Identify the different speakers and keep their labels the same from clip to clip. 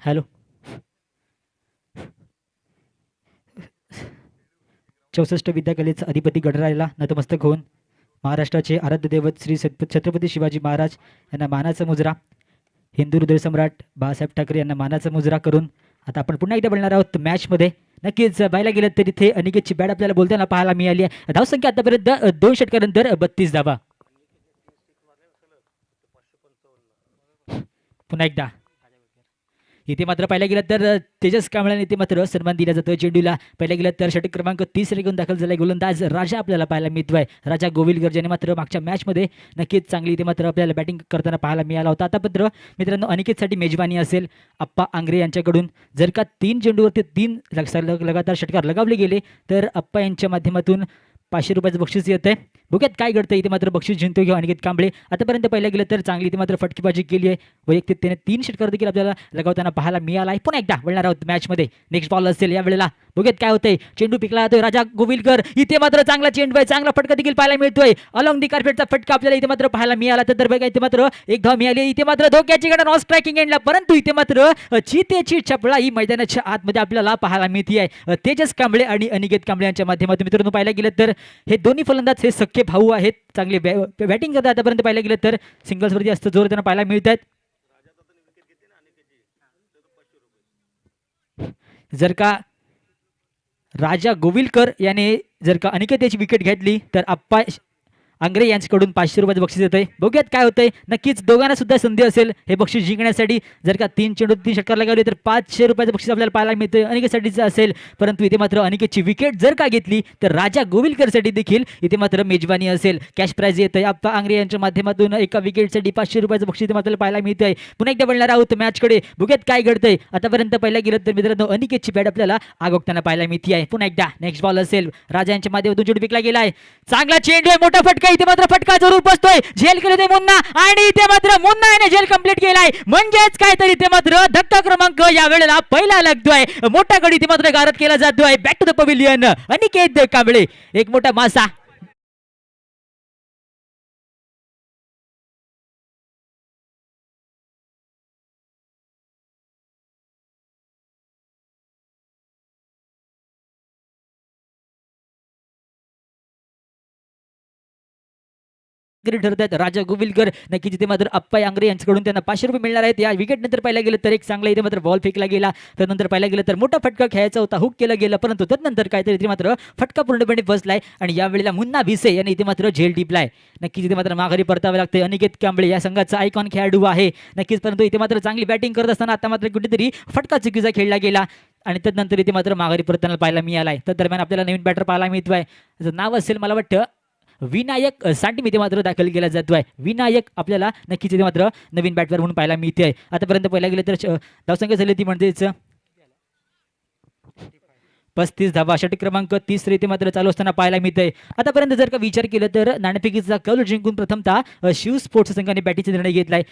Speaker 1: Hello. 64 विद्याकलेचा अधिपती गणरायाला नतमस्तक होऊन महाराष्ट्राचे आराध्य दैवत श्री छत्रपती शिवाजी महाराज यांना मानाचा मुजरा, हिंदू हृदय सम्राट बाळासाहेब ठाकरे यांना मानाचा मुजरा करून आता आपण पुन्हा एकदा बोलणार आहोत मॅचमध्ये. नक्कीच पाहायला गेलं तर इथे अनिकेतची बॅट आपल्याला बोलताना पाहायला मिळाली आहे. धावसंख्या आतापर्यंत 2 षटकानंतर 32 धावा. पुन्हा एकदा इथे मात्र पाहिलं गेलं तर तेजस कांबळेने इथे मात्र सन्मान दिला जातो चेंडूला. पाहिलं गेलं तर षटक क्रमांक 30 घेऊन दाखल झालाय गोलंदाज राजा आपल्याला पाहायला मिळतोय. राजा गोविलकर ज्याने मात्र मागच्या मॅचमध्ये नक्कीच चांगली इथे मात्र आपल्याला बॅटिंग करताना पाहायला मिळाला होता. आता मात्र मित्रांनो अनिकेतसाठी मेजबानी असेल अप्पा आंग्रे यांच्याकडून. जर का 3 चेंडूवरती 3 लगातार षटकार लगावले गेले तर अप्पा यांच्या माध्यमातून 500 रुपयाचं बक्षीस येत आहे. बघूयात काय घडतं. इथे मात्र बक्षीस जिंकतो किंवा अनिकेत कांबळे. आतापर्यंत पाहिलं गेलं तर चांगली इथे मात्र फटकेबाजी केली आहे. वैयक्तिक त्याने 3 षटकार देखील आपल्याला लगावताना पाहायला मिळाला आहे. पुन्हा एकदा बोलणार आहोत मॅचमध्ये. नेक्स्ट बॉल असेल या वेळेला. बघूयात काय होतंय. चेंडू पिकला जातोय राजा गोविलकर. इथे मात्र चांगला चेंडू आहे, चांगला फटका देखील पाहायला मिळतोय. अलॉंग दी कार्पेटचा फटका आपल्याला इथे मात्र पाहायला मिळाला. तर बघा इथे मात्र एक धाव मिळाली. इथे मात्र धोक्याची गडा नॉन स्ट्रायकिंग एंडला, परंतु इथे मात्र चितेची चपळा ही मैदानाच्या आतमध्ये आपल्याला पाहायला मिळते आहे. तेजस कांबळे आणि अनिकेत कांबळे यांच्या माध्यमातून. मित्रांनो पाहायला गेलं तर हे दोन्ही फलंदाज हे सख्खे भाऊ आहेत. चांगले बॅटिंग करतात. आतापर्यंत पाहायला गेलं तर सिंगल्सवरती जास्त जोर त्यांना पाहायला मिळत आहेत. जर का राजा गोविलकर याने जर का अनिकेत याची विकेट घेतली तर आप्पा आंग्रे यांच्याकडून 500 रुपयाचं बक्षीस येतंय. बघूयात काय होतंय. नक्कीच दोघांना सुद्धा संधी असेल हे बक्षीस जिंकण्यासाठी. जर का 3 चेंडू 3 षटकार लगावले तर 500 रुपयाचं बक्षीस आपल्याला पाहायला मिळतं अनिकेतसाठीचं असेल. परंतु इथे मात्र अनिकेतची विकेट जर का घेतली तर राजा गोविलकरसाठी देखील इथे मात्र मेजबानी असेल. कॅश प्राइज येतंय आप्पा आंग्रे यांच्या माध्यमातून. एका विकेटसाठी 500 रुपयाचं बक्षीस इथे आपल्याला पाहायला मिळतंय. पुन्हा एकदा बोलणार आहोत मॅचकडे. बघूयात काय घडतंय. आतापर्यंत पाहिलं गेलं तर मित्रांनो अनिकेतची बॅट आपल्याला आगोगताना पाहायला मिळते आहे. पुन्हा एकदा नेक्स्ट बॉल असेल. राजा यांच्या माध्यमातून चेंडू पिकला गेलाय. चांगला चेंडू आहे, मोठा फटका. इथे मात्र फटका जरूर बसतोय. झेल केले ते मुन्ना आणि इथे मात्र मुन्ना याने झेल कंप्लीट केलाय. म्हणजेच काहीतरी इथे मात्र धक्का क्रमांक या वेळेला पहिला लागतोय. मोठा गडी इथे मात्र गारद केला जातोय. Back to the pavilion Aniket Kamble. एक मोठा मासा ठरत आहेत. राजा गोविलकर नक्कीच इथे मात्र अप्पा आंग्रे यांच्याकडून त्यांना 500 रुपये मिळणार आहेत. या विकेट नंतर पाहिलं गेलं तर एक चांगला इथे मात्र बॉल फेकला गेला. त्यानंतर पाहिलं गेलं तर मोठा फटका खेळायचा होता, हुक केला गेला. परंतु त्यानंतर काहीतरी इथे मात्र फटका पूर्णपणे बसलाय आणि यावेळेला मुन्ना भिसे यांनी इथे मात्र झेल टिपलाय. नक्कीच इथे मात्र माघारी परतावे लागते. अनिकेत कांबळे या संघाचा आयकॉन खेळाडू आहे नक्कीच. परंतु इथे मात्र चांगली बॅटिंग करत असताना आता मात्र कुठेतरी फटका चुकीचा खेळला गेला आणि त्यानंतर इथे मात्र माघारी परताना पाहायला मिळालाय. तर दरम्यान आपल्याला नवीन बॅटर पाहायला मिळतोय. त्याचं नाव असेल मला वाटतं विनायक सांटी इथे मात्र दाखल केला जातोय. विनायक आपल्याला नक्कीच इथे मात्र नवीन बॅटवर म्हणून पाहायला मिळते आहे. आतापर्यंत पाहायला गेलं तर धावसंख्या झाली ती म्हणजेच 35 धावा. षटक क्रमांक 30 इथे मात्र चालू असताना पाहायला मिळतंय. आतापर्यंत जर का विचार केला तर नाणेफेकीचा कौल जिंकून प्रथमतः शिव स्पोर्ट्स संघाने बॅटिंगचा निर्णय घेतलाय.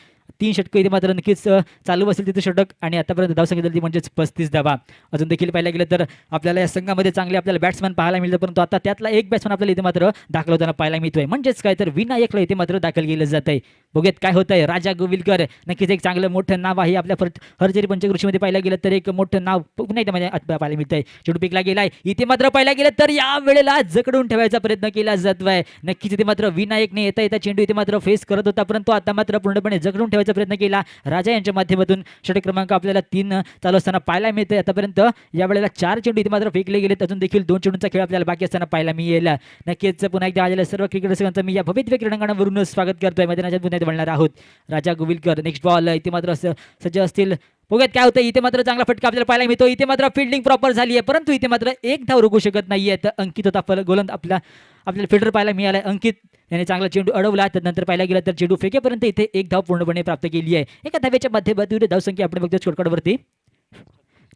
Speaker 1: 3 षटकं इथे मात्र नक्कीच चालू असेल तिथे षटक आणि आतापर्यंत धावसंख्या झाली म्हणजेच 35 धावा. अजून देखील पाहायला गेलं तर आपल्याला या संघामध्ये चांगले आपल्याला बॅट्समॅन पाहायला मिळतं. परंतु आता त्यातला एक बॅट्समॅन आपल्याला इथे मात्र दाखल होताना पाहायला मिळतोय. म्हणजेच काय तर विनायकला इथे मात्र दाखल केलं जात आहे. बघूयात काय होत आहे. राजा गोविलकर नक्कीच एक चांगलं मोठं नाव आहे आपल्या हरजरी पंचकृषीमध्ये पाहायला गेलं तर एक मोठं नाव पुन्हा एकदा म्हणजे पाहायला मिळतंय. चेंडू पिकला गेलाय. इथे मात्र पाहायला गेलं तर या वेळेला जकडून ठेवायचा प्रयत्न केला जातोय. नक्कीच इथे मात्र विनायकने येता येता चेंडू इथे मात्र फेस करत होता, परंतु आता मात्र पूर्णपणे जकडून ठेवायचा प्रयत्न केला राजा यांच्या माध्यमातून. षटक क्रमांक आपल्याला 3 चालू असताना पाहायला मिळतंय. आतापर्यंत या वेळेला 4 चेंडू इथे मात्र फेकले गेलेत. अजून देखील 2 चेंडूंचा खेळ आपल्याला बाकी असताना पाहायला मिळेल. नक्कीच पुन्हा एकदा आलेल्या सर्व क्रिकेटर्सांचं मी या भव्य क्रीडांगणावरून स्वागत करतोय. मैदानाच्या पुन्हा बोलणार आहोत. राजा गोविलकर नेक्स्ट बॉल इथे मात्र सज्ज असतील. बघूयात काय होतं. इथे मात्र चांगला फटका आपल्याला पाहायला मिळतो. इथे मात्र फिल्डिंग प्रॉपर झाली आहे, परंतु इथे मात्र एक धाव रोखू शकत नाहीये. तर अंकित होता गोलंदाज आपल्याला फिल्डर पाहायला मिळालाय. अंकित याने चांगला चेंडू अडवला. त्यानंतर पाहायला गेला तर चेंडू फेकेपर्यंत इथे एक धाव पूर्णपणे प्राप्त केली आहे. एका धावेच्या माध्यमातून धावसंख्या आपण बघतो स्कोरकार्डवरती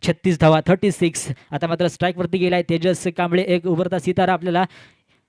Speaker 1: 36 धावा 36. आता मात्र स्ट्राईकवरती गेलाय तेजस कांबळे. एक उभरता सितारा आपल्याला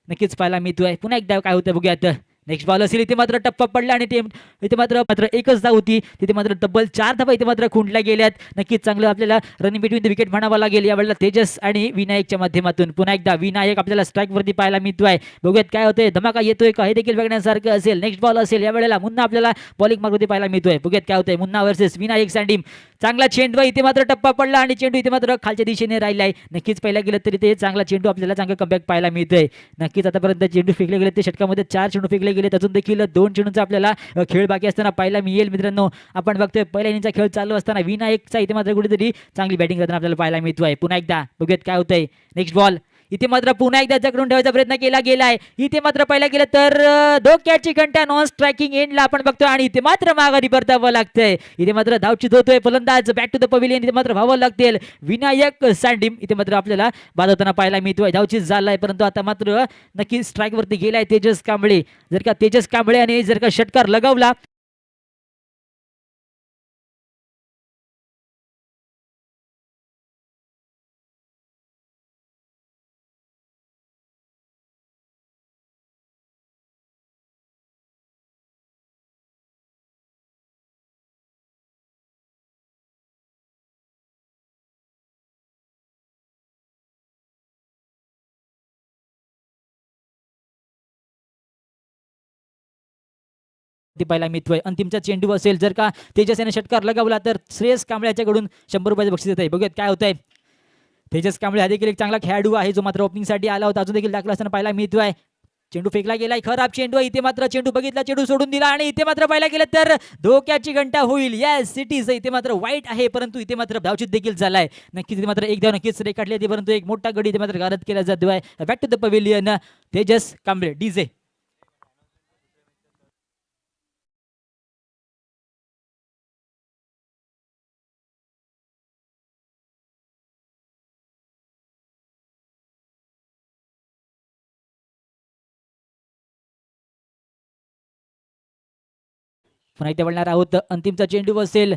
Speaker 1: नक्कीच पाहायला मिळतोय. पुन्हा एकदा काय होतं बघूयात. नेक्स्ट बॉल असेल, इथे मात्र टप्पा पडला आणि टीम इथे मात्र मात्र एकच धाव होती, तिथे मात्र डबल 4 धावा इथे मात्र खुंटल्या गेल्यात. नक्कीच चांगलं आपल्याला रनिंग बिटवीन द विकेट म्हणावं लागेल यावेळेला तेजस आणि विनायकच्या माध्यमातून. पुन्हा एकदा विनायक आपल्याला स्ट्राईक वरती पाहायला मिळतोय. बघूयात काय होतंय, धमाका येतोय का हे देखील बघण्यासारखं असेल. नेक्स्ट बॉल असेल, यावेळेला मुन्ना आपल्याला बॉलिंग मार्गवरती पाहायला मिळतोय. बघूयात काय होतंय, मुन्ना वर्सेस विनायक सँडीम. चांगला चेंडू इथे मात्र टप्पा पडला आणि चेंडू इथे मात्र खालच्या दिशेने राहिलाय. नक्कीच पहिला गेलं तरी ते चांगला चेंडू आपल्याला चांगला कमबॅक पाहायला मिळतोय. नक्कीच आतापर्यंत चेंडू फेकले गेले ते षटकामध्ये 4 चेंडू फेकले गेले, अजून देखील 2 चेंडूंचा आपल्याला खेळ बाकी असताना पाहायला मिळेल. मित्रांनो, आपण बघतोय पहिल्या इनिंगचा खेळ चालू असताना विनायकचा इथे मात्र कुठेतरी चांगली बॅटिंग करताना आपल्याला पाहायला मिळतोय. पुन्हा एकदा बघूयात काय होतंय. नेक्स्ट बॉल इथे मात्र पुन्हा एकदा जकडून ठेवायचा प्रयत्न केला गेलाय. इथे मात्र पहिला गेलं तर धोक्याची घंटा नॉन स्ट्रायकिंग एंडला आपण बघतोय आणि इथे मात्र माघारी परतावं लागतंय. इथे मात्र धावचित होतोय फलंदाज बॅक टू द पवेलियन. इथे मात्र व्हावं लागतील विनायक सँडीम. इथे मात्र आपल्याला बाद होताना पाहायला मिळतोय. धावचित झालाय, परंतु आता मात्र नक्की स्ट्राईक वरती गेलाय तेजस कांबळे. जर का तेजस कांबळे आणि जर का षटकार लगावला पाहायला मिळतोय. अंतिमचा चेंडू असेल, जर का तेजस याने षटकार लगावला तर श्रेयस कांबळ्याच्याकडून 100 रुपयाचं बक्षीस येत आहे. बघूयात काय होतंय. तेजस कांबळे हा देखील एक चांगला खेळाडू आहे, जो मात्र ओपनिंगसाठी आला होता, अजून देखील दाखला असताना पाहायला मिळतोय. चेंडू फेकला गेलाय, खराब चेंडू. इथे मात्र चेंडू बघितला, चेंडू सोडून दिला आणि इथे मात्र पाहायला गेलं तर धोक्याची घंटा होईल. येस, सिटीज इथे मात्र वाईट आहे, परंतु इथे मात्र धावचित देखील झालाय. नक्कीच इथे मात्र एक धाव नक्कीच रेखाटली होती, परंतु एक मोठा गडी इथे मात्र गारद केला जातोय. Back to the pavilion Tejas Kamble. DJ पुन्हा इथे बोलणार आहोत. अंतिमचा चेंडू असेल,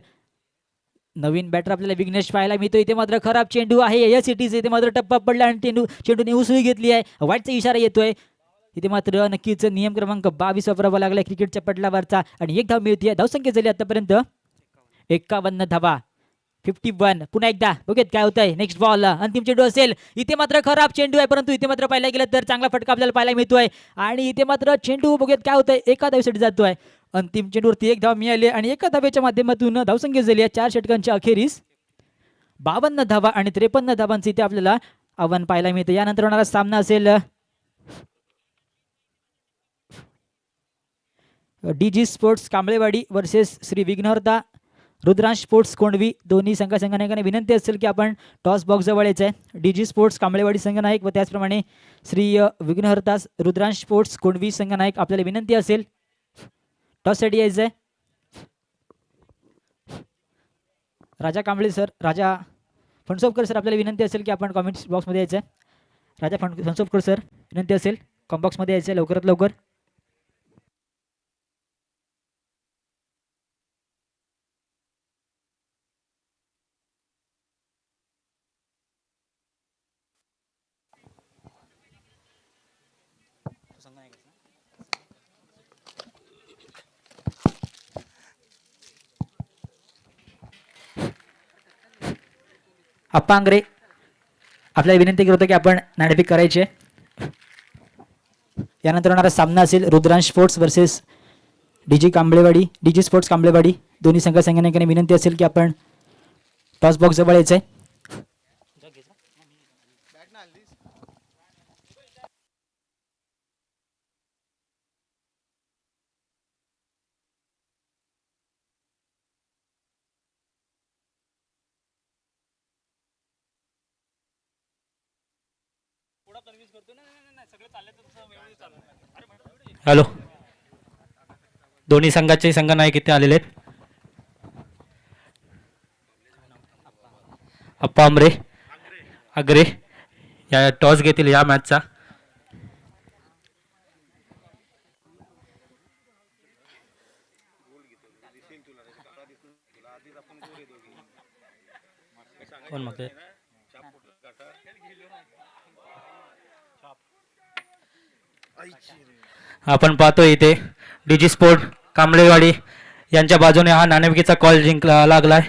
Speaker 1: नवीन बॅटर आपल्याला विघ्नेश पाहायला मिळतो. इथे मात्र खराब चेंडू आहे. या सिटीज इथे मात्र टप्पा पडला आणि चेंडूने उसळी घेतली आहे. वाईटचा इशारा येतोय. इथे मात्र नक्कीच नियम क्रमांक 22 वापरावा लागलाय क्रिकेटच्या पटलावरचा आणि एक धाव मिळते. धावसंख्या झाली आतापर्यंत 51 धावा, 51. पुन्हा एकदा बघूयात काय होतंय. नेक्स्ट बॉल अंतिम चेंडू असेल, इथे मात्र खराब चेंडू आहे, परंतु इथे मात्र पाहायला गेलं तर चांगला फटका आपल्याला पाहायला मिळतोय आणि इथे मात्र चेंडू बघूयात काय होतंय. एका धावेसाठी जातोय. अंतिम चेंडूवरती एक धाव मिळाली आणि एका धावेच्या माध्यमातून धावसंख्या झाली आहे 4 षटकांच्या अखेरीस 52 धावा आणि 53 धावांचे इथे आपल्याला आव्हान पाहायला मिळतं. यानंतर होणारा सामना असेल डीजी स्पोर्ट्स कांबळेवाडी वर्सेस श्री विघ्नहर्ता रुद्रांश स्पोर्ट्स कोंडवी. दोन्ही संघाने विनंती असेल की आपण टॉस बॉक्स जवळ यायचं आहे. डीजी स्पोर्ट्स कांबळेवाडी संघनायक व त्याचप्रमाणे श्री विघ्नहर्ता रुद्रांश स्पोर्ट्स कोंडवी संघनायक आपल्याला विनंती असेल टॉस साठी यायचं आहे. राजा कांबळे सर, राजा फणसोपकर सर, आपल्याला विनंती असेल की आपण कॉमेंट्स बॉक्समध्ये यायचं आहे. राजा फणसोपकर सर, विनंती असेल कॉमेंट बॉक्समध्ये यायचं आहे लवकरात लवकर. अप्पांगरे आपल्याला विनंती करतो की आपण नाणेफेक करायचे. यानंतर होणारा सामना असेल रुद्रांश स्पोर्ट्स वर्सेस डीजी स्पोर्ट्स कांबळेवाडी. दोन्ही संघाने विनंती असेल की आपण टॉस बॉक्स जवळ यायचं आहे.
Speaker 2: हॅलो, दोन्ही संघाचे संघनायक इथे आलेले आहेत. अप्पा आगरे या टॉस घेतील या मॅचचा. कोण मग आपण पाहतोय इथे डीजी स्पोर्ट कांबळेवाडी यांच्या बाजूने हा नाणेफेकीचा कॉल जिंकला लागलाय.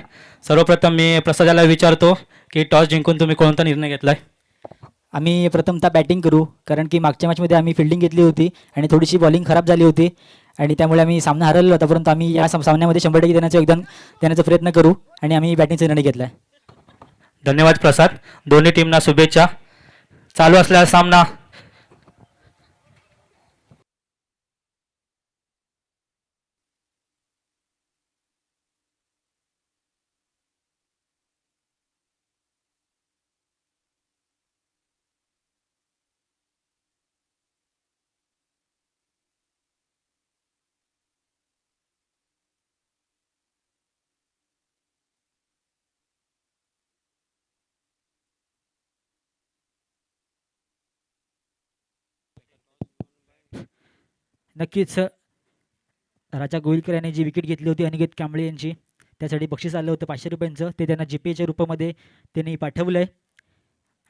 Speaker 2: सर्वप्रथम मी प्रसादाला विचारतो की टॉस जिंकून तुम्ही कोणता निर्णय घेतलाय?
Speaker 1: आम्ही प्रथमतः बॅटिंग करू, कारण की मागच्या मॅचमध्ये आम्ही फिल्डिंग घेतली होती आणि थोडीशी बॉलिंग खराब झाली होती आणि त्यामुळे आम्ही सामना हरवला होता. परंतु आम्ही या सामन्यामध्ये 100% देण्याचं योगदान देण्याचा प्रयत्न करू आणि आम्ही बॅटिंगचा निर्णय घेतला आहे.
Speaker 2: धन्यवाद प्रसाद. दोन्ही टीमना शुभेच्छा. चालू असलेला सामना
Speaker 1: नक्कीच राजा गोविलकर यांनी जी विकेट घेतली होती अनिकेत कांबळे यांची, त्यासाठी बक्षीस आलं होतं 500 रुपयांचं. ते त्यांना जीपेच्या रूपामध्ये त्यांनी पाठवलं आहे.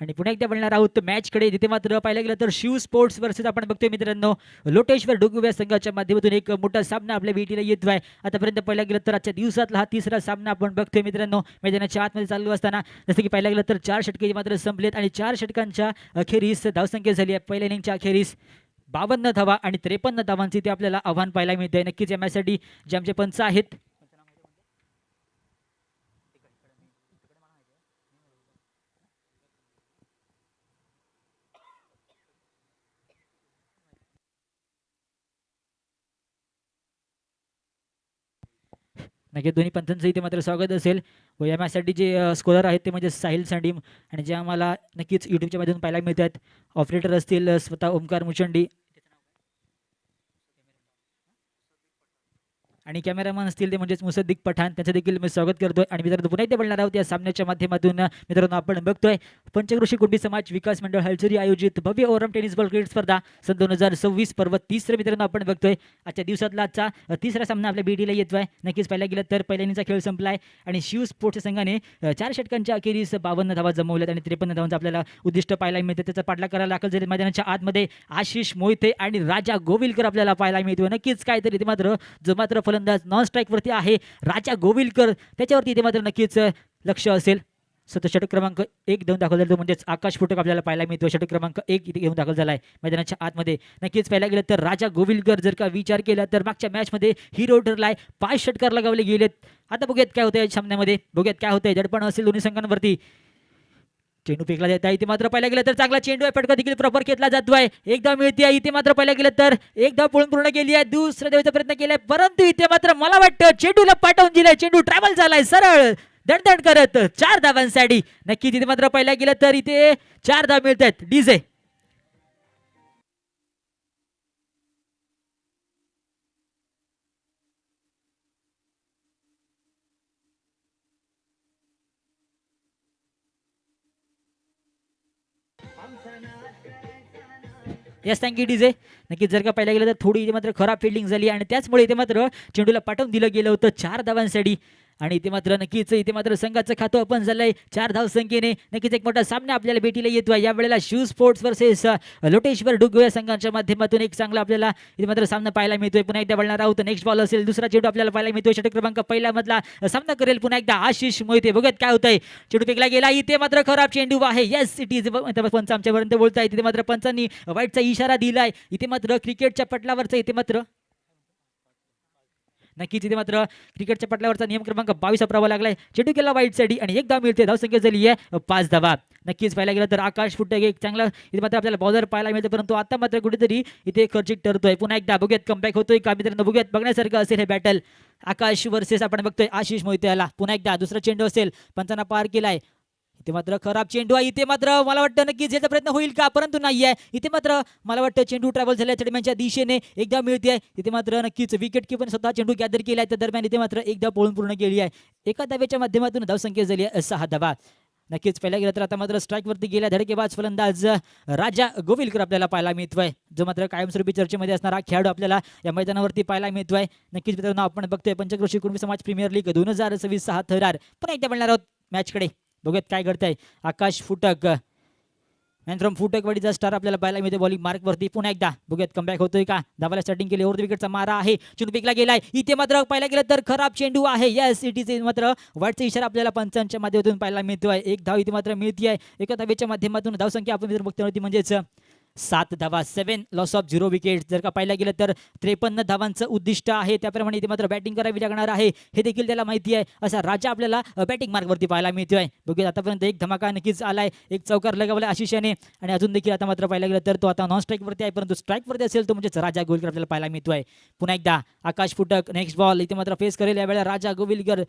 Speaker 1: आणि पुन्हा एकदा बोलणार आहोत मॅचकडे. तिथे मात्र पाहायला गेलं तर शिव स्पोर्ट्स वर्सेस आपण बघतोय मित्रांनो लोटेश्वर डोंगुव्या संघाच्या माध्यमातून एक मोठा सामना आपल्या भेटीला येतो आहे. आतापर्यंत पाहायला गेलं तर आजच्या दिवसातला हा तिसरा सामना आपण बघतोय मित्रांनो. मैदानाच्या आतमध्ये चालू असताना जसं की पाहायला गेलं तर 4 षटके मात्र संपलेत आणि 4 षटकांच्या अखेरीस धावसंख्या झाली आहे. पहिल्या इनिंगच्या अखेरीस 52 धावा आणि 53 धावांची ते आपल्याला आव्हान पाहायला मिळतंय. नक्कीच या मॅचसाठी जे आमचे पंच आहेत नक्की दोन्ही पंथांचं इथे मात्र स्वागत असेल. व या मॅचसाठी जे स्कोलर आहेत ते म्हणजे साहिल संडीम आणि जे आम्हाला नक्कीच यूट्यूबच्या माध्यमातून पाहायला मिळतात. ऑपरेटर असतील स्वतः ओमकार मुचंडी आणि कॅमेरामॅन असतील ते म्हणजेच मुसद्दीक पठाण, त्यांचं देखील मी स्वागत करतोय. आणि मित्रांनो पुन्हा एकदा बोलणार आहोत या सामन्याच्या माध्यमातून. मित्रांनो आपण बघतोय पंचक्रोशी कुणबी समाज विकास मंडळ हलचरी आयोजित भव्य ओरम टेनिस बॉल क्रिकेट स्पर्धा सन 2026 पर्व तिसरं मित्रांनो आपण बघतोय. आजच्या दिवसातला आजचा तिसरा सामना आपल्या बीडीला येतोय. नक्कीच पाहायला गेलं तर पहिल्या इनिंगचा खेळ संपलाय आणि शिव स्पोर्ट्स संघाने 4 षटकांच्या अखेरीस 52 धावा जमवल्यात आणि 53 धावांचं आपल्याला उद्दिष्ट पाहायला मिळतं. त्याचा पाठलाग करायला दाखल झाले मैदानाच्या आतमध्ये आशिष मोहिते आणि राजा गोविलकर आपल्याला पाहायला मिळतोय. नक्कीच काहीतरी ते मात्र जो मात्र फलंदाज नॉन स्ट्राईक वरती आहे राजा गोविलकर, त्याच्यावरती इथे मात्र नक्कीच लक्ष असेल. सतत षटक क्रमांक 1 देऊन दाखल झाला म्हणजेच आकाश फुटक आपल्याला पाहायला मिळतो. षटक क्रमांक 1 इथे घेऊन दाखल झालाय मैदानाच्या आतमध्ये. नक्कीच पाहायला गेलं तर राजा गोविलकर जर का विचार केला तर मागच्या मॅचमध्ये हिरो ठरलाय. 5 षटकार लगावले गेलेत. आता बघूयात काय होतंय सामन्यामध्ये, बघूयात काय होतंय. दडपण असेल दोन्ही संघांवरती. चेंडू फेकला जात आहे. इथे मात्र पाहायला गेलं तर चांगला चेंडू आहे, फटका देखील प्रॉपर घेतला जातोय. एकदा मिळते आहे. इथे मात्र पाहायला गेलं तर एकदा पळून पूर्ण केली आहे. दुसऱ्या देवाचा प्रयत्न केलाय, परंतु इथे मात्र मला वाटतं चेंडूला पाठवून दिलाय. चेंडू ट्रॅव्हल झालाय सरळ दणदण करत 4 धावांसाठी. नक्की तिथे मात्र पाहायला गेलं तर इथे 4 धाव मिळत आहेत. DJ yes thank you DJ. नक्कीच जर का पाहायला गेलं तर थोडी इथे मात्र खराब फिल्डिंग झाली आणि त्याचमुळे इथे मात्र चेंडूला पाठवून दिलं गेलं होतं 4 धावांसाठी. आणि इथे मात्र नक्कीच इथे मात्र संघाचं खातं ओपन झालंय 4 धाव संख्येने. नक्कीच एक मोठा सामना आपल्याला भेटीला येतोय. यावेळेला शिव स्पोर्ट्स वर्सेस लोटेश्वर डोंगुव्या संघाच्या माध्यमातून एक चांगला आपल्याला इथे मात्र सामना पाहायला मिळतोय. पुन्हा एकदा बोलणार आहोत नेक्स्ट बॉल असेल, दुसरा चेंडू आपल्याला पाहायला मिळतोय. षटक क्रमांक 1 मधला सामना करेल पुन्हा एकदा आशिष मोहिते. बघत काय होतंय. चेंडू फेकला गेला. इथे मात्र खराब चेंडू आहे. येस इट इज पंच आमच्यापर्यंत बोलताय. इथे मात्र पंचांनी वाईटचा इशारा दिलाय. इथे मात्र क्रिकेटच्या पटलावरचं इथे मात्र नक्कीच इथे मात्र क्रिकेटच्या पटलावरचा नियम क्रमांक 22 वापरावा लागलाय. चेंडू केला वाईट साठी आणि एक धाव मिळते. धावसंख्या झाली आहे 5 धावा. नक्कीच पाहायला गेलं तर आकाश फुटक एक चांगला इथे मात्र आपल्याला बॉलर पाहायला मिळते, परंतु आता मात्र कुठेतरी इथे खर्चिक ठरतोय. पुन्हा एकदा बघूयात कमबॅक होतोय का मित्रांनो, बघूयात. बघण्यासारखं असेल हे बॅटल. आकाश वर्सेस आपण बघतोय आशिष मोहिते याला. पुन्हा एकदा दुसरा चेंडू असेल, पंचांना पार केलाय. इथे मात्र खराब चेंडू आहे. इथे मात्र मला वाटतं नक्कीच याचा प्रयत्न होईल का, परंतु नाही आहे. इथे मात्र मला वाटतं चेंडू ट्रॅव्हल झाल्या चढम्यांच्या दिशेने. एकदा मिळते आहे. इथे मात्र नक्कीच विकेट कीपर स्वतः चेंडू गॅदर केलाय. त्या दरम्यान इथे मात्र एकदा पळून पूर्ण केली आहे. एका धावेच्या माध्यमातून धावसंख्या झाली आहे 6 धावा. नक्कीच पहिल्या गेलं तर आता मात्र स्ट्राईकवरती गेल्या धडकेबाज फलंदाज राजा गोविलकर आपल्याला पाहायला मिळतोय, जो मात्र कायमस्वरूपी चर्चेमध्ये असणारा खेळाडू आपल्याला या मैदानावरती पाहायला मिळतोय. नक्कीच मित्रांनो आपण बघतोय पंचक्रोशी कुणबी समाज प्रीमियर लीग 2026 थरार. पण एकदा बोलणार आहोत मॅचकडे, बघूयात काय घडतंय. आकाश फुटक मॅन फ्रॉम फुटकवाडीचा स्टार आपल्याला पाहायला मिळते बॉलिंग मार्कवरती. पुन्हा एकदा बघूयात कमबॅक होतोय का. धावाला स्टार्टिंग केली, ओव्हर द विकेटचा मारा आहे, चेंडू फेकला गेलाय. इथे मात्र पाहायला गेलं तर खराब चेंडू आहे. यस इट इज मात्र वाटचा इशारा आपल्याला पंचांच्या माध्यमातून पाहायला मिळतोय. एक धाव इथे मात्र मिळते आहे. एका धावेच्या माध्यमातून धावसंख्या आपण जर बघतो ती म्हणजेच 7 धावा, 7 लॉस ऑफ 0 विकेट. जर का पाहायला गेलं तर 53 धावांचं उद्दिष्ट आहे. त्याप्रमाणे इथे मात्र बॅटिंग करावी लागणार आहे हे देखील त्याला माहिती आहे. असा राजा आपल्याला बॅटिंग मार्कवरती पाहायला मिळतोय. बघूया आतापर्यंत एक धमाका नक्कीच आलाय, एक चौकार लगावला आशिष याने आणि अजून देखील आता मात्र पाहायला गेलं तर तो आता नॉन स्ट्राईकवरती आहे, परंतु स्ट्राईकवरती असेल तो म्हणजेच राजा गोविलकर आपल्याला पाहायला मिळतोय. पुन्हा एकदा आकाश फुटक नेक्स्ट बॉल इथे मात्र फेस करेल यावेळेला राजा गोविलकर.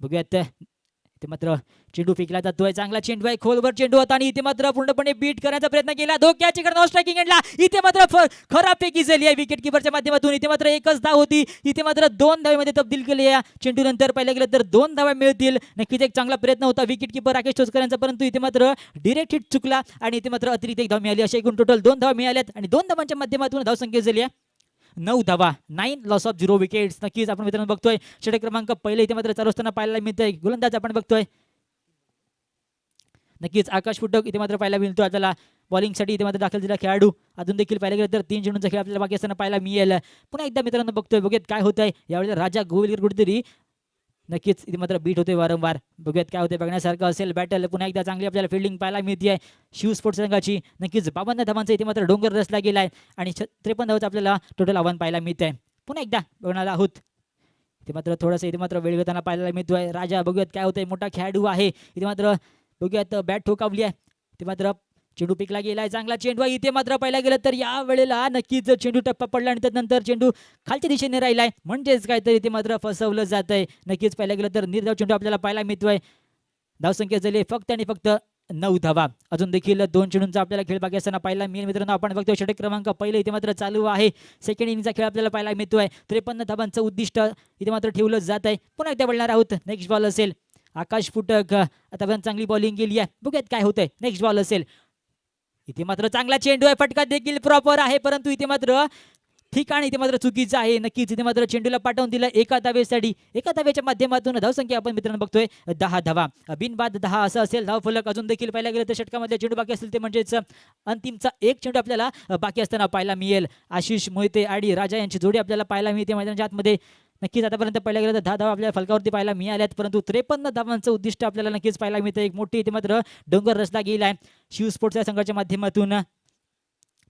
Speaker 1: बघूयात इथे मात्र चेंडू फेकला जातोय, चांगला चेंडू आहे, खोलवर चेंडू होता आणि इथे मात्र पूर्णपणे बीट करण्याचा प्रयत्न केला, धोक्याची नॉन स्ट्रायकिंग एंडला. इथे मात्र खराब फेकी झाली आहे विकेट किपरच्या माध्यमातून. इथे मात्र एकच धाव होती, इथे मात्र 2 धावेमध्ये तब्दील केली या चेंडू नंतर. पाहिलं गेलं तर 2 धावा मिळतील. नक्कीच एक चांगला प्रयत्न होता विकेट किपर राकेश ठोसकर यांचा, परंतु इथे मात्र डिरेक्ट हिट चुकला आणि इथे मात्र अतिरिक्त एक धाव मिळाली. अशा एकूण टोटल 2 धावा मिळाल्यात आणि 2 धावांच्या माध्यमातून धावसंख्या झाली आहे 9 धावा, 9 लॉस ऑफ 0 विकेट्स. नक्कीच आपण मित्रांनो बघतोय षटक क्रमांक पहिले इथे मात्र चालू असताना पाहायला मिळतोय. गोलंदाज आपण बघतोय नक्कीच आकाश फुटक इथे मात्र पाहायला मिळतो आपल्याला बॉलिंगसाठी इथे मात्र दाखल झालेला खेळाडू. अजून देखील पाहायला गेलं तर 3 चेंडूंचा खेळ आपल्याला बाकी असताना पाहायला मिळेल. पुन्हा एकदा मित्रांनो बघतोय, बघूयात काय होत आहे यावेळेला राजा गोविलकर कुठेतरी नक्कीच इथे मात्र बीट होते वारंवार. बघूयात काय होते, बघण्यासारखं असेल बॅटल. पुन्हा एकदा चांगली आपल्याला फिल्डिंग पाहायला मिळते आहे शिव स्पोर्ट्स संघाची. नक्कीच 52 धावांचा इथे मात्र डोंगर रचला गेला आहे आणि 53 धावांचं आपल्याला टोटल आव्हान पाहायला मिळतंय. पुन्हा एकदा बघणार आहोत इथे मात्र थोडंसं इथे मात्र वेळ घेताना पाहायला मिळतोय राजा. बघूयात काय होतंय, मोठा खेळाडू आहे इथे मात्र. बघूयात बॅट ठोकावली आहे ते मात्र चेंडू पिकला गेलाय, चांगला चेंडू आहे. इथे मात्र पाहायला गेलं तर या वेळेला नक्कीच चेंडू टप्पा पडला आणि त्यानंतर चेंडू खालच्या दिशेने राहिलाय, म्हणजेच काहीतरी इथे मात्र फसवलं जात आहे. नक्कीच पाहायला गेलं तर निर्धाव चेंडू आपल्याला पाहायला मिळतोय. धावसंख्या झाली फक्त आणि फक्त 9 धावा. अजून देखील 2 चेंडूंचा आपल्याला खेळ बाकी असताना पाहायला मिळेल. मित्रांनो आपण बघतोय षटक क्रमांक पहिले इथे मात्र चालू आहे. सेकंड इनिंगचा खेळ आपल्याला पाहायला मिळतोय. 53 धावांचं उद्दिष्ट इथे मात्र ठेवलं जात आहे. पुन्हा एकदा बोलणार आहोत, नेक्स्ट बॉल असेल आकाश फुटक. आतापर्यंत चांगली बॉलिंग केली आहे, बघूयात काय होतंय. नेक्स्ट बॉल असेल इथे मात्र चांगला चेंडू आहे, फटका देखील प्रॉपर आहे, परंतु इथे मात्र ठिकाणी इथे मात्र चुकीचं आहे. नक्कीच इथे मात्र चेंडूला पाठवून दिलं एका धावेसाठी. एका धावेच्या माध्यमातून धावसंख्या आपण मित्रांनो बघतोय 10 धावा, बिनबाद 10 असं असेल धाव फलक. अजून देखील पाहायला गेलं तर षटकामध्ये चेंडू बाकी असेल ते म्हणजेच अंतिमचा एक चेंडू आपल्याला बाकी असताना पाहायला मिळेल. आशिष मोहिते आणि राजा यांची जोडी आपल्याला पाहायला मिळते मैदानाच्या आतमध्ये. नक्कीच आतापर्यंत पाहायला गेलं तर 10 धावा आपल्याला फलकावरती पाहायला मिळाल्यात, परंतु 53 धावांचं उद्दिष्ट आपल्याला नक्कीच पाहायला मिळतं. एक मोठी इथे मात्र डोंगर रचला गेला आहे शिव स्पोर्ट्स या संघाच्या माध्यमातून.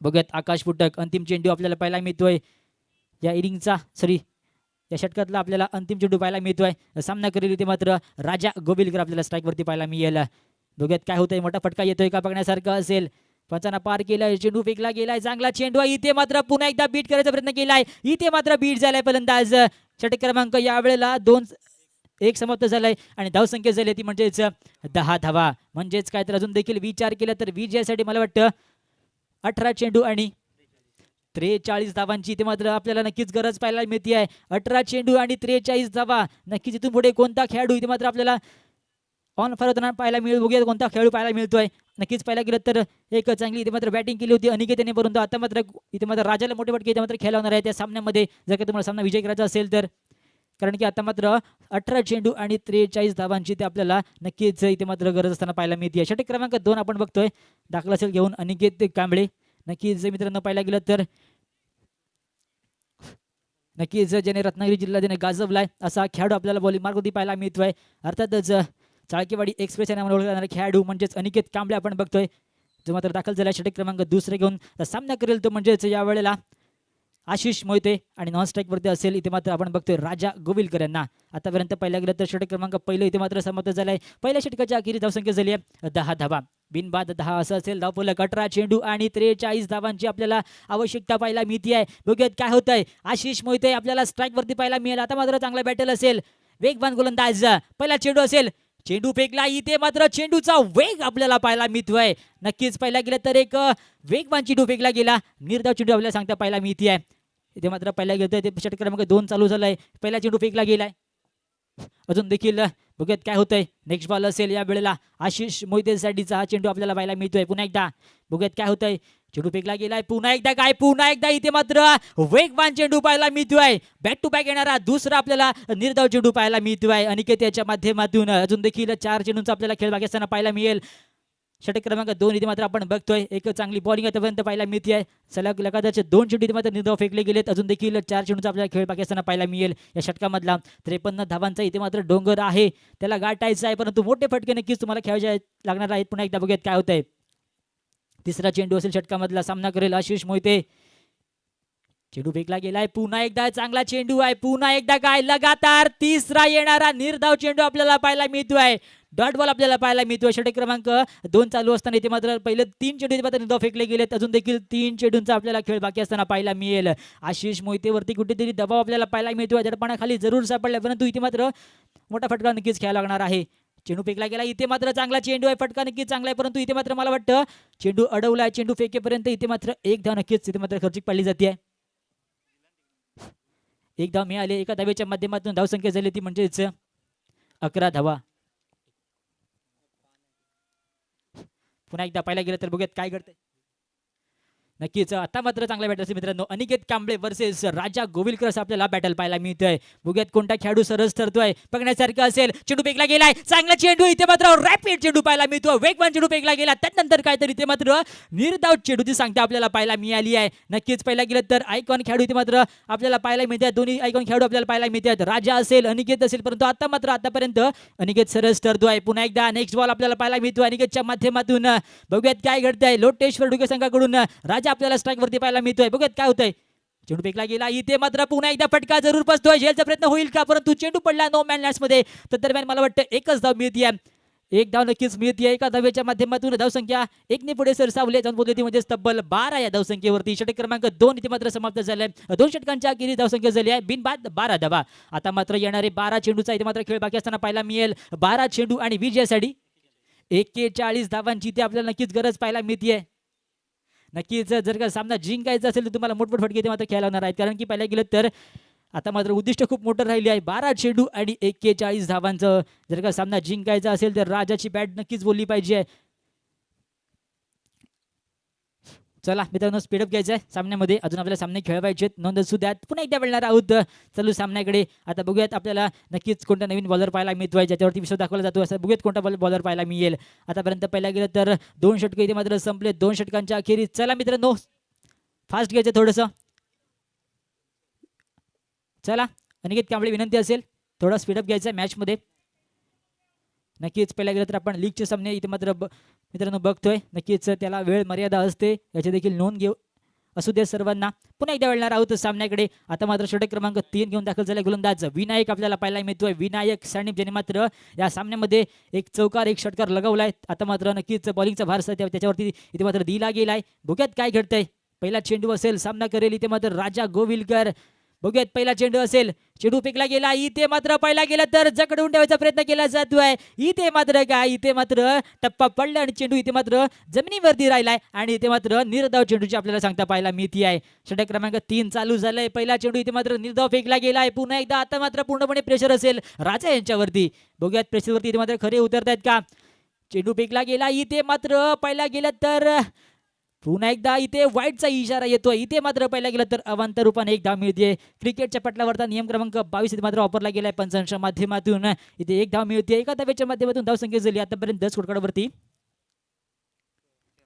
Speaker 1: बघूयात आकाश फुटक अंतिम चेंडू आपल्याला पाहायला मिळतोय या इनिंगचा, या षटकातला आपल्याला अंतिम चेंडू पाहायला मिळतोय. सामना करेल इथे मात्र राजा गोविलकर आपल्याला स्ट्राईकवरती पाहायला मिळेल. बघूयात काय होतंय, मोठा फटका येतोय का बघण्यासारखं असेल. पंचांना पार केलाय, चेंडू फेकला गेलाय, चांगला चेंडू आहे. इथे मात्र पुन्हा एकदा बीट करायचा प्रयत्न केलाय, इथे मात्र बीट झालाय फलंदाज. षटक क्रमांक यावेळेला 2-1 समाप्त झालाय आणि धावसंख्या झाली ती म्हणजेच 10 धावा. म्हणजेच काय तर अजून देखील विचार केला तर विजयासाठी मला वाटतं 18 चेंडू आणि 43 धावांची इथे मात्र आपल्याला नक्कीच गरज पाहायला मिळते आहे. 18 चेंडू आणि 43 धावा. नक्कीच इथून पुढे कोणता खेळाडू इथे मात्र आपल्याला ऑन फायर होताना पाहायला मिळेल, बघूया कोणता खेळाडू पाहायला मिळतोय. नक्कीच पाहायला गेलं तर एक चांगली इथे मात्र बॅटिंग केली होती अनिकेतने, परंतु आता मात्र इथे मात्र राजाला मोठे फटके इथे मात्र खेळवणार आहे त्या सामन्यामध्ये जर का तुम्हाला सामना विजय करायचा असेल तर. कारण की आता मात्र 18 चेंडू आणि 43 धावांची ते आपल्याला नक्कीच इथे मात्र गरज असताना पाहायला मिळते. षटक क्रमांक 2 आपण बघतोय दाखला असेल घेऊन अनिकेत कांबळे. नक्कीच मित्रांनो पाहायला गेलं तर नक्कीच ज्याने रत्नागिरी जिल्हा ज्याने गाजवलाय असा खेळाडू आपल्याला बॉलिंग मार्गवरती पाहायला मिळतोय. अर्थातच चाळकेवाडी एक्सप्रेस या नावाने ओळखले जाणारे खेळाडू म्हणजेच अनिकेत कांबळे आपण बघतोय, जो मात्र दाखल झाला षटक क्रमांक 2 घेऊन सामना करेल तो म्हणजेच यावेळेला आशिष मोहिते आणि नॉन स्ट्राईकवरती असेल इथे मात्र आपण बघतोय राजा गोविलकर यांना. आतापर्यंत पाहिलं गेलं तर षटक क्रमांक पहिले इथे मात्र समाप्त झालाय. पहिल्या षटकाच्या अखेरी धावसंख्या झाली आहे 10 धावा, बिनबाद 10 असं असेल धाव फलक. 18 चेंडू आणि 43 धावांची आपल्याला आवश्यकता पाहायला मिळते आहे. बघूयात काय होत आहे. आशिष मोहिते आपल्याला स्ट्राईकवरती पाहायला मिळेल. आता मात्र चांगला बॅटल असेल, वेगवान गोलंदाज. पहिला चेंडू असेल, चेंडू फेकला, इथे मात्र चेंडूचा वेग आपल्याला पाहायला मिळतोय. नक्कीच पाहायला गेलं तर एक वेगवान चेंडू फेकला गेला, निर्धाव चेंडू आपल्याला सांगता पाहायला मिळते आहे. इथे मात्र पाहायला गेलं ते षटक क्रमांक 2 चालू झालाय. पहिला चेंडू फेकला गेलाय. अजून देखील बघूयात काय होतंय. नेक्स्ट बॉल असेल या वेळेला आशिष मोहितेसाठीचा हा चेंडू आपल्याला पाहायला मिळतोय. पुन्हा एकदा बघूयात काय होतंय. चेंडू फेकला गेलाय, पुन्हा एकदा इथे मात्र वेगवान चेंडू पाहायला मिळतोय. बॅक टू बॅक येणारा दुसरा आपल्याला निर्धाव चेंडू पाहायला मिळतोय अनिकेत याच्या माध्यमातून. अजून देखील 4 चेंडूंचा आपल्याला खेळ बाकी असताना पाहायला मिळेल. षटक क्रमांक 2 इथे मात्र आपण बघतोय एक चांगली बॉलिंग आतापर्यंत पाहायला मिळते आहे. सलग लगातारचे 2 चेंडू इथे मात्र निर्धाव फेकले गेलेत. अजून देखील 4 चेंडूचा आपल्याला खेळ बाकी असताना पाहायला मिळेल या षटकामधला. 53 धावांचा इथे मात्र डोंगर आहे, त्याला गाठायचा आहे, परंतु मोठे फटके नक्कीच तुम्हाला खेळायचे लागणार आहेत. पुन्हा एकदा बघूयात काय होतंय. तिसरा चेंडू असेल षटकामधला, सामना करेल आशिष मोहिते. चेंडू फेकला गेलाय, पुन्हा एकदा चांगला चेंडू आहे, पुन्हा एकदा काय लगातार तिसरा येणारा निर्धाव चेंडू आपल्याला पाहायला मिळतोय. डॉट बॉल आपल्याला पाहायला मिळतोय. षटक क्रमांक 2 चालू असताना इथे मात्र पहिले 3 चेंडू इथे मात्र निर्धाव फेकले गेलेत. अजून देखील 3 चेंडूंचा आपल्याला खेळ बाकी असताना पाहायला मिळेल. आशिष मोहितेवरती कुठेतरी दबाव आपल्याला पाहायला मिळतोय, दडपणाखाली जरूर सापडला, परंतु इथे मात्र मोठा फटका नक्कीच खेळायला लागणार आहे. चेंडू फेकला गेला, इथे मात्र चांगला चेंडू आहे, फटका नक्कीच चांगला आहे, परंतु इथे मात्र मला वाटतं चेंडू अडवलाय. चेंडू फेकेपर्यंत इथे मात्र एक धाव नक्कीच इथे मात्र खर्चिक पडली जाते. एक धाव मिळाले, एका धावेच्या माध्यमातून धावसंख्या झाली ती म्हणजेच 11 धावा. पुन्हा एकदा पाहायला गेलं तर बघूयात काय घडतंय. नक्कीच आता मात्र चांगला बॅटर असेल मित्रांनो. अनिकेत कांबळे वर्सेस राजा गोविलकर असं आपल्याला बॅटल पाहायला मिळतंय. बघूयात कोणता खेळाडू सरस ठरतोय, बघण्यासारखं असेल. चेंडू फेकला गेलाय, चांगला चेंडू इथे मात्र रॅपिड चेंडू पाहायला मिळतो, वेगवान चेंडू फेकला गेला, त्यानंतर काहीतरी इथे मात्र निर्धाव चेंडूची सांगता आपल्याला पाहायला मिळाली आहे. नक्कीच पाहायला गेलं तर आयकॉन खेळाडू इथे मात्र आपल्याला पाहायला मिळतात, दोन्ही आयकॉन खेळाडू आपल्याला पाहायला मिळतात, राजा असेल अनिकेत असेल, परंतु आता मात्र आतापर्यंत अनिकेत सरस ठरतोय. पुन्हा एकदा नेक्स्ट बॉल आपल्याला पाहायला मिळतो अनिकेतच्या माध्यमातून. बघूयात काय घडतंय. लोटेश्वर डुके संघाकडून राजा आपल्याला स्ट्राईक वरती पाहायला मिळतोय. बघूयात काय होतंय. चेंडू फेकला गेला, इथे मात्र पुन्हा एकदा फटका जरूर बसतोय. झेलचा प्रयत्न होईल का, परंतु चेंडू पडला नो मॅन लँड्स मध्ये. तर दरम्यान मला वाटतं एकच धाव मिळते, एक धाव नक्कीच मिळते. एका धावेच्या माध्यमातून धावसंख्या एकने पुढे सरसावले जाऊन बोलली म्हणजे तब्बल 12 या धावसंख्येवरती. षटक क्रमांक 2 इथे मात्र समाप्त झालाय. 2 षटकांच्या अखेरीस धावसंख्या झाली आहे बिनबाद 12 धावा. आता मात्र येणारे 12 चेंडूचा इथे मात्र खेळ बाकी असताना पाहायला मिळेल. 12 चेंडू आणि विजयासाठी 41 धावांची इथे आपल्याला नक्कीच गरज पाहायला मिळते. नक्कीच जर का सामना जिंकायचा असेल तर तुम्हाला मोठमोठे फटके इथे मात्र खेळायला लागणार आहेत, कारण की पाहायला गेलं तर आता मात्र उद्दिष्ट खूप मोठं राहिले आहे. 12 चेंडू आणि 41 धावांचं जर का सामना जिंकायचा असेल तर राजाची बॅट नक्कीच बोलली पाहिजे. चला मित्रांनो, स्पीडअप घ्यायचं आहे सामन्यामध्ये, अजून आपल्याला सामने खेळवायचे नोंद असू द्यात. पुन्हा एकदा मिळणार आहोत चालू सामन्याकडे. आता बघूयात आपल्याला नक्कीच कोणता नवीन बॉलर पाहायला मिळतोय, ज्याच्यावरती विश्वास दाखवला जातो. असं बघूयात कोणता बॉलर पाहायला मिळेल. आतापर्यंत पहिला गेलं तर 2 षटकं इथे मात्र संपले 2 षटकांच्या अखेरीस. चला मित्रांनो, फास्ट घ्यायचं थोडंसं. चला अनिकेत कांबळे, विनंती असेल थोडा स्पीडअप घ्यायचा आहे मॅचमध्ये. नक्कीच पहिला गेलं तर आपण लीगचे सामने इथे मात्र मित्रांनो बघतोय. नक्कीच त्याला वेळ मर्यादा असते, याची देखील नोंद घेऊ असू दे सर्वांना. पुन्हा एकदा वळणार आहोत सामन्याकडे. आता मात्र षटक क्रमांक 3 घेऊन दाखल झाले गोलंदाज विनायक आपल्याला पाहायला मिळतोय. विनायक सानिप ज्याने मात्र या सामन्यामध्ये एक चौकार एक षटकार लगवलाय. आता मात्र नक्कीच बॉलिंगचा भार त्याच्यावरती इथे मात्र दिला गेलाय. बघूयात काय घडतंय. पहिला चेंडू असेल, सामना करेल इथे मात्र राजा गोविलकर. बघूयात पहिला चेंडू असेल, चेंडू फेकला गेला, इथे मात्र पहिला गेला तर जकडून ठेवायचा प्रयत्न केला जातोय. इथे मात्र काय, इथे मात्र टप्पा पडला आणि चेंडू इथे मात्र जमिनीवरती राहिलाय आणि इथे मात्र निर्धाव चेंडूची आपल्याला सांगता पाहायला मिळते आहे. षटक क्रमांक 3 चालू झालंय. पहिला चेंडू इथे मात्र निर्धाव फेकला गेलाय. पुन्हा एकदा आता मात्र पूर्णपणे प्रेशर असेल राजा यांच्यावरती. बघूयात प्रेशरवरती इथे मात्र खरे उतरतायत का. चेंडू फेकला गेला, इथे मात्र पहिला गेला तर पुन्हा एकदा इथे वाईटचा इशारा येतोय. इथे मात्र पहिला गेला तर अवांतर रूपाने एक धाव मिळते. क्रिकेटच्या पटलावरचा नियम क्रमांक 22 इथे मात्र वापरला गेलाय पंचांच्या माध्यमातून. इथे एक धाव मिळते. एका धावेच्या माध्यमातून धावसंख्या झाली आतापर्यंत 10 स्कोरकार्डवरती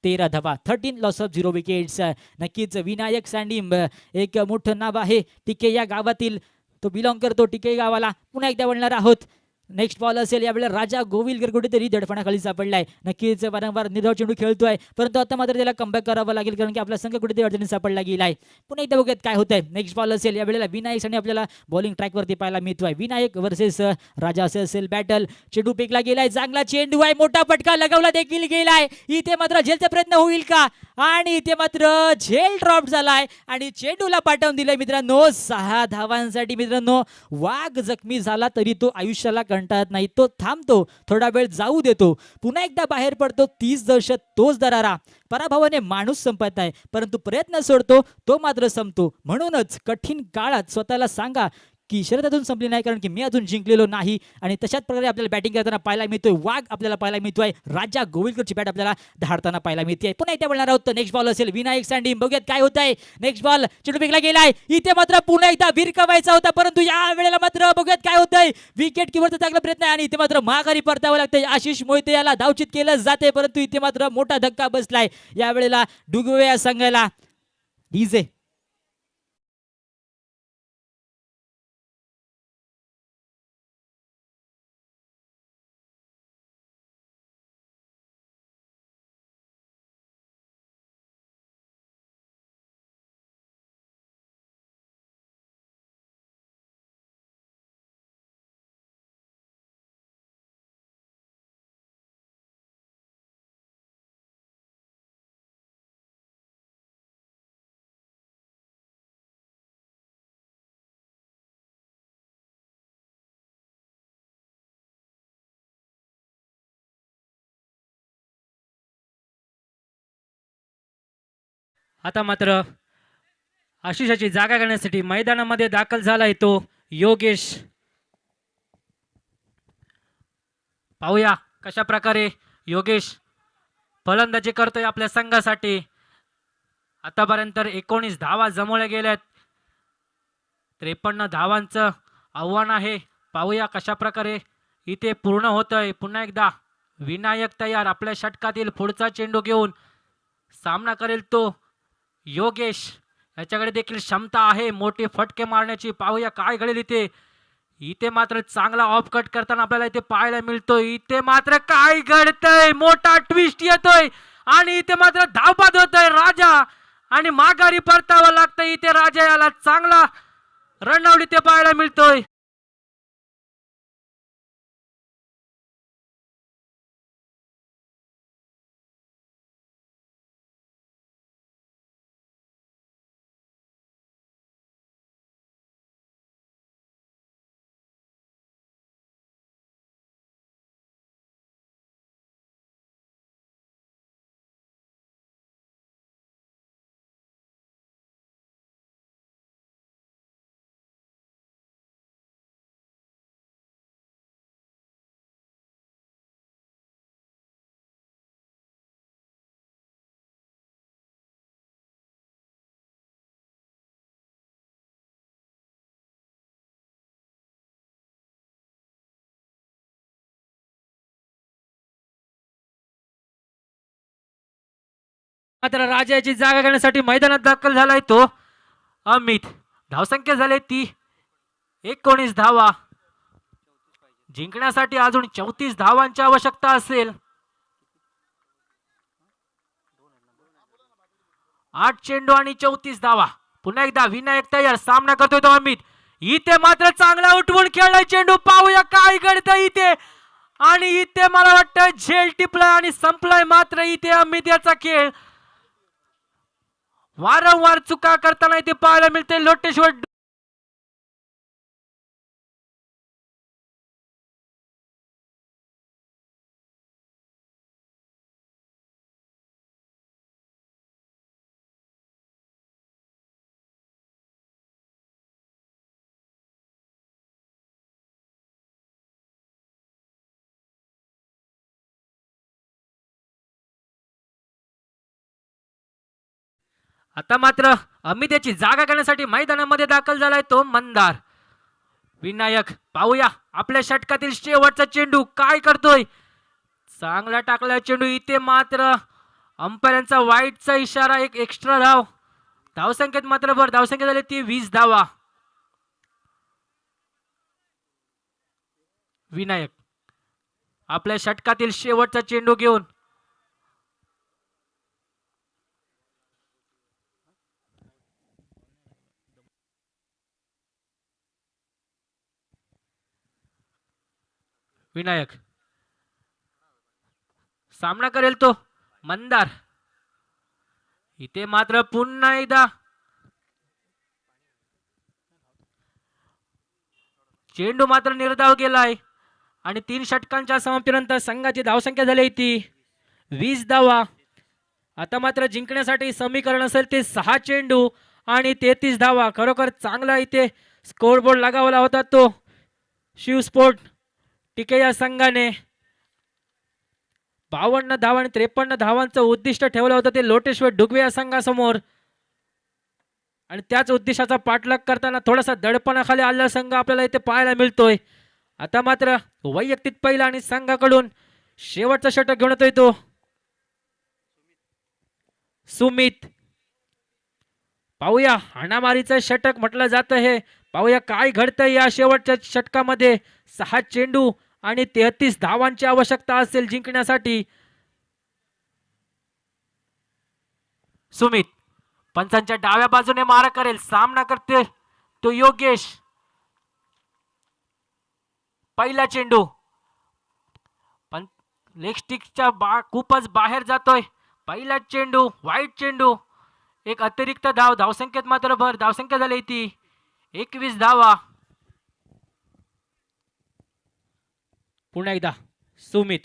Speaker 1: 13 धावा, 13 लॉस ऑफ 0 विकेट्स. नक्कीच विनायक सांडीम एक मोठं नाव आहे. टिके या गावातील तो बिलॉंग करतो, टिके गावाला. पुन्हा एकदा वळणार आहोत. नेक्स्ट बॉल असेल, यावेळेला राजा गोविलकर कुठेतरी दडपणाखाली सापडलाय. नक्कीच वारंवार निर्धाव चेंडू खेळतोय, परंतु आता मात्र त्याला कमबॅक करावं लागेल, कारण की आपला संघ कुठेतरी अडचणीत सापडला गेलाय. पुन्हा एकदा बघूयात काय होतंय. नेक्स्ट बॉल असेल, यावेळेला विनायक आणि आपल्याला बॉलिंग ट्रॅकवरती पाहायला मिळतोय. विनायक वर्सेस राजा असेल बॅटल. चेंडू फेकला गेलाय, चांगला चेंडू आहे, मोठा फटका लगवला देखील गेलाय. इथे मात्र झेलचा प्रयत्न होईल का, आणि इथे मात्र झेल ड्रॉप झालाय आणि चेंडूला पाठवून दिलंय मित्रांनो 6 धावांसाठी. मित्रांनो, वाघ जखमी झाला तरी तो आयुष्याला कंटाळत नाही, तो थांबतो, थोडा वेळ जाऊ देतो, पुन्हा एकदा बाहेर पडतो. 30 दशक तोच दरारा. पराभवाने माणूस संपत नाही, परंतु प्रयत्न सोडतो तो मात्र संपतो. म्हणूनच कठीण काळात स्वतःला सांगा की शर्यत अजून संपली नाही, कारण की मी अजून जिंकलेलो नाही. आणि तशाच प्रकारे आपल्याला बॅटिंग करताना पाहायला मिळतोय वाघ, आपल्याला पाहायला मिळतोय राजा गोविलकरची बॅट आपल्याला धाडताना पाहायला मिळते. पुन्हा इथे बोलणार आहोत नेक्स्ट बॉल असेल विनायक सँडी. बघूयात काय होत आहे. नेक्स्ट बॉल चेंडू फेकला गेलाय. इथे मात्र पुन्हा एकदा भिरकवायचा होता, परंतु या वेळेला मात्र बघूयात काय होत आहे. विकेट किपरचा चांगला प्रयत्न आहे आणि इथे मात्र माघारी परतावं लागतंय. आशिष मोहिते याला धावचित केलं जाते, परंतु इथे मात्र मोठा धक्का बसलाय या वेळेला डुगवे या संघाला. डीजे
Speaker 2: आता मात्र आशिषाची जागा करण्यासाठी मैदानामध्ये दाखल झालाय तो योगेश. पाहूया कशा प्रकारे योगेश फलंदाजी करतोय आपल्या संघासाठी. आतापर्यंत 19 धावा जमवल्या गेल्यात. 53 धावांचं आव्हान आहे. पाहूया कशा प्रकारे इथे पूर्ण होतंय. पुन्हा एकदा विनायक तयार आपल्या षटकातील पुढचा चेंडू घेऊन सामना करेल तो योगेश. याच्याकडे देखील क्षमता आहे मोठे फटके मारण्याची. पाहूया काय घडेल इथे. इथे मात्र चांगला ऑफ कट करताना आपल्याला इथे पाहायला मिळतोय. इथे मात्र काय घडतंय, मोठा ट्विस्ट येतोय आणि इथे मात्र धावबाद होतोय राजा आणि माघारी परतावं लागतंय. इथे राजा याला चांगला रनआउट इथे पाहायला मिळतोय. मात्र राजाची जागा घेण्यासाठी मैदानात दाखल झालाय तो अमित. धावसंख्या झाली ती 19 धावा. जिंकण्यासाठी अजून 34 धावांची आवश्यकता असेल. 8 चेंडू आणि 34 धावा. पुन्हा एकदा विनायक तयार सामना करतोय तो अमित. इथे मात्र चांगला उठवून खेळलाय चेंडू. पाहूया काय घडतंय इथे. आणि इथे मला वाटतं झेल टिपलाय आणि संपलाय मात्र इथे अमित याचा खेळ. वारंवार चुका करताना इथे पाहायला मिळते लोटेश्वर. आता मात्र अमित याची जागा करण्यासाठी मैदानामध्ये दाखल झालाय तो मंदार. विनायक पाहूया आपल्या षटकातील शेवटचा चेंडू काय करतोय. चांगला टाकला चेंडू. इथे मात्र अंपायरांचा वाईटचा इशारा. एक एक्स्ट्रा धाव. धावसंख्येत मात्र धावसंख्या झाली ती 20 धावा. विनायक आपल्या षटकातील शेवटचा चेंडू घेऊन विनायक सामना करेल तो मंदार. इथे मात्र पुन्हा एकदा चेंडू मात्र निर्धाव केलाय आणि 3 षटकांच्या समाप्तीनंतर संघाची धावसंख्या झाली ती 20 धावा. आता मात्र जिंकण्यासाठी समीकरण असेल ते 6 चेंडू आणि 33 धावा. खरोखर चांगला इथे स्कोरबोर्ड लगावला होता तो शिवस्पोर्ट टीके या संघाने 52 धावा आणि 53 धावांचं उद्दिष्ट ठेवलं होतं ते लोटेश्वर डुगवे या संघासमोर आणि त्याच उद्दिष्टाचा पाठलाग करताना थोडासा दडपणाखाली आलेला संघ आपल्याला इथे पाहायला मिळतोय. आता मात्र वैयक्तिक पहिला आणि संघाकडून शेवटचा षटक घेऊन येतोय तो सुमित. पाहूया हाणामारीचं षटक म्हटलं जातं हे. पाहूया काय घडतंय या शेवटच्या षटकामध्ये. 6 चेंडू आणि 33 धावांची आवश्यकता असेल जिंकण्यासाठी. सुमित पंचांच्या डाव्या बाजूने मारा करेल, सामना करते तो योगेश. पहिला चेंडू पण लेग स्टिकच्या खूपच बाहेर जातोय. पहिला चेंडू वाईट चेंडू. एक अतिरिक्त धाव. धावसंख्येत मात्र भर. धावसंख्या झाली ती 21 धावा. पुन्हा एकदा सुमित.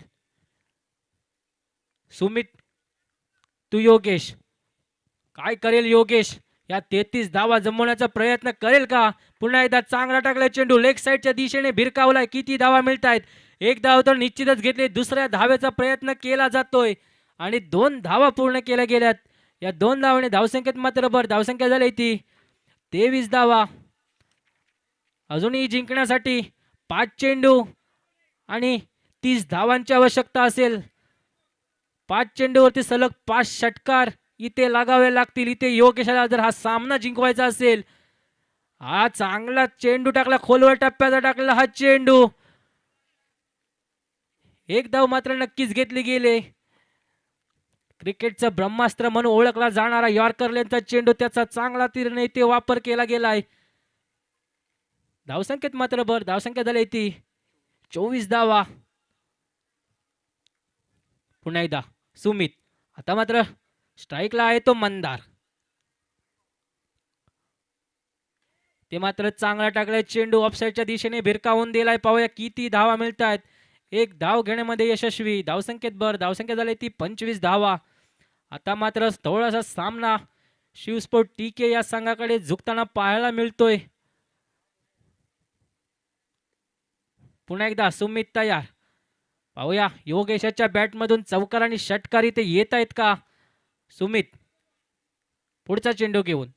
Speaker 2: सुमित तू योगेश. काय करेल योगेश? या 33 धावा जमवण्याचा प्रयत्न करेल का? पुन्हा एकदा चांगला टाकला चेंडू लेग साईडच्या दिशेने भिरकावलाय. किती धावा मिळत आहेत? एक धाव तर निश्चितच घेतली. दुसऱ्या धावेचा प्रयत्न केला जातोय आणि 2 धावा पूर्ण केल्या गेल्यात. या 2 धावाने धावसंख्येत मात्र भर. धावसंख्या झाली ती 23 धावा. अजूनही जिंकण्यासाठी 5 चेंडू आणि 30 धावांची आवश्यकता असेल. 5 चेंडूवरती सलग 5 षटकार इथे लागावे लागतील. इथे योगेशला जर हा सामना जिंकवायचा असेल. हा चांगला चेंडू टाकला, खोलवर टप्प्याचा टाकलेला हा चेंडू. एक धाव मात्र नक्कीच घेतली गेले. क्रिकेटचं ब्रह्मास्त्र म्हणून ओळखला जाणारा यॉर्कर लेनचा चेंडू, त्याचा चांगला तीरने इथे वापर केला गेलाय. धावसंख्येत मात्र भर. धावसंख्या झाली ती 24 धावा. पुन्हा एकदा सुमित. आता मात्र स्ट्राईकला आहे तो मंदार. ते मात्र चांगला टाकलाय चेंडू. ऑफसाईडच्या दिशेने भिरकावून दिलाय. पाहूया किती धावा मिळत आहेत. एक धाव घेण्यामध्ये यशस्वी. धावसंख्येत भर. धावसंख्या झाली ती 25 धावा. आता मात्र थोडासा सामना शिवस्पोर्ट टीके या संघाकडे झुकताना पाहायला मिळतोय. पुन्हा एकदा सुमित तयार. पाहूया योगेशाच्या बॅटमधून चौकार आणि षटकार इथे येत आहेत का? सुमित पुढचा चेंडू घेऊन.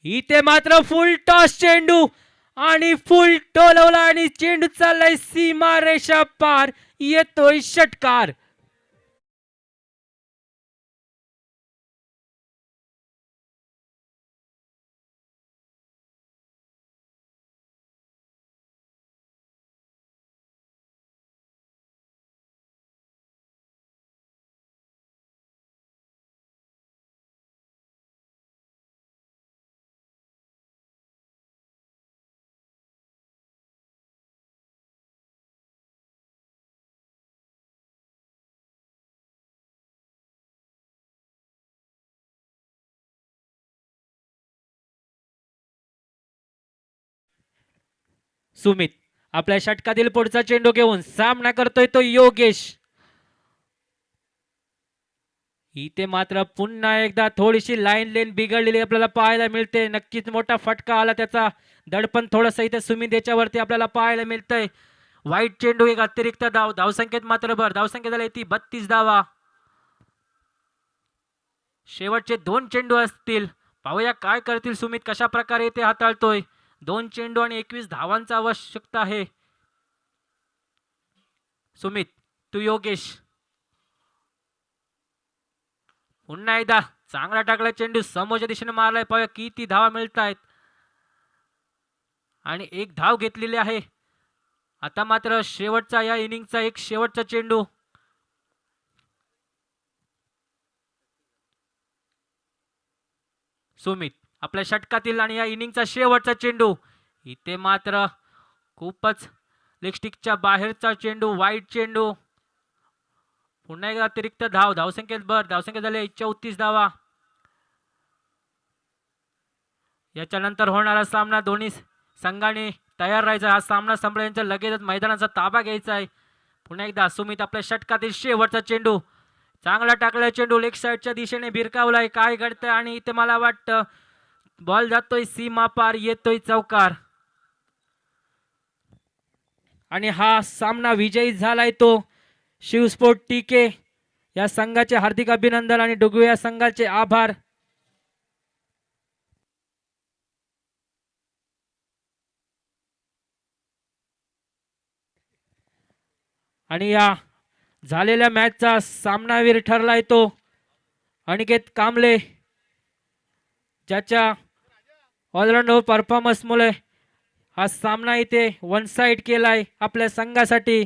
Speaker 2: इथे मात्र फुल टॉस चेंडू आणि फुल टोलवला आणि चेंडू चाललाय सीमा रेषा पार. येतोय षटकार. सुमित आपल्या षटकातील पुढचा चेंडू घेऊन सामना करतोय तो योगेश. इथे मात्र पुन्हा एकदा थोडीशी लाईन लेन बिघडलेली आपल्याला पाहायला मिळते. नक्कीच मोठा फटका आला. त्याचा दडपण थोडंसं इथे सुमित याच्यावरती आपल्याला पाहायला मिळतंय. वाईट चेंडू. एक अतिरिक्त धाव. धावसंख्येत मात्र भर. धावसंख्या झाली ती 32 धावा. शेवटचे 2 चेंडू असतील. पाहूया काय करतील सुमित. कशा प्रकारे इथे हाताळतोय. 2 चेंडू आणि 21 धावांची आवश्यकता आहे. सुमित तू योगेश. पुन्हा एकदा चांगला टाकला चेंडू. समोरच्या दिशेने मारलाय. पाहूया किती धावा मिळत आहेत आणि 1 धाव घेतलेली आहे. आता मात्र शेवटचा या इनिंगचा एक शेवटचा चेंडू. सुमित आपल्या षटकातील आणि या इनिंगचा शेवटचा चेंडू. इथे मात्र खूपच लेगस्टिकच्या बाहेरचा चेंडू. वाईट चेंडू. पुन्हा एकदा अतिरिक्त धाव. धावसंख्येत भर. धावसंख्या झाली 34 धावा. याच्यानंतर होणारा सामना दोन्ही संघाने तयार राहायचा. हा सामना संपल्यानंतर लगेचच मैदानाचा ताबा घ्यायचा आहे. पुन्हा एकदा सुमित आपल्या षटकातील शेवटचा चेंडू. चांगला टाकला चेंडू. लेग साईडच्या दिशेने भिरकावलाय. काय घडतंय आणि इथे मला वाटतं बॉल जातोय सीमा पार, येतोय चौकार आणि हा सामना विजयी झालाय तो शिवस्पोर्ट टीके या संघाचे हार्दिक अभिनंदन आणि डुगू या संघाचे आभार. आणि या झालेल्या मॅचचा सामनावीर ठरलाय तो अनिकेत कांबळे, ज्याच्या ऑलराऊंड परफॉर्मन्समुळे हा सामना इथे वन साइड केलाय आपल्या संघासाठी.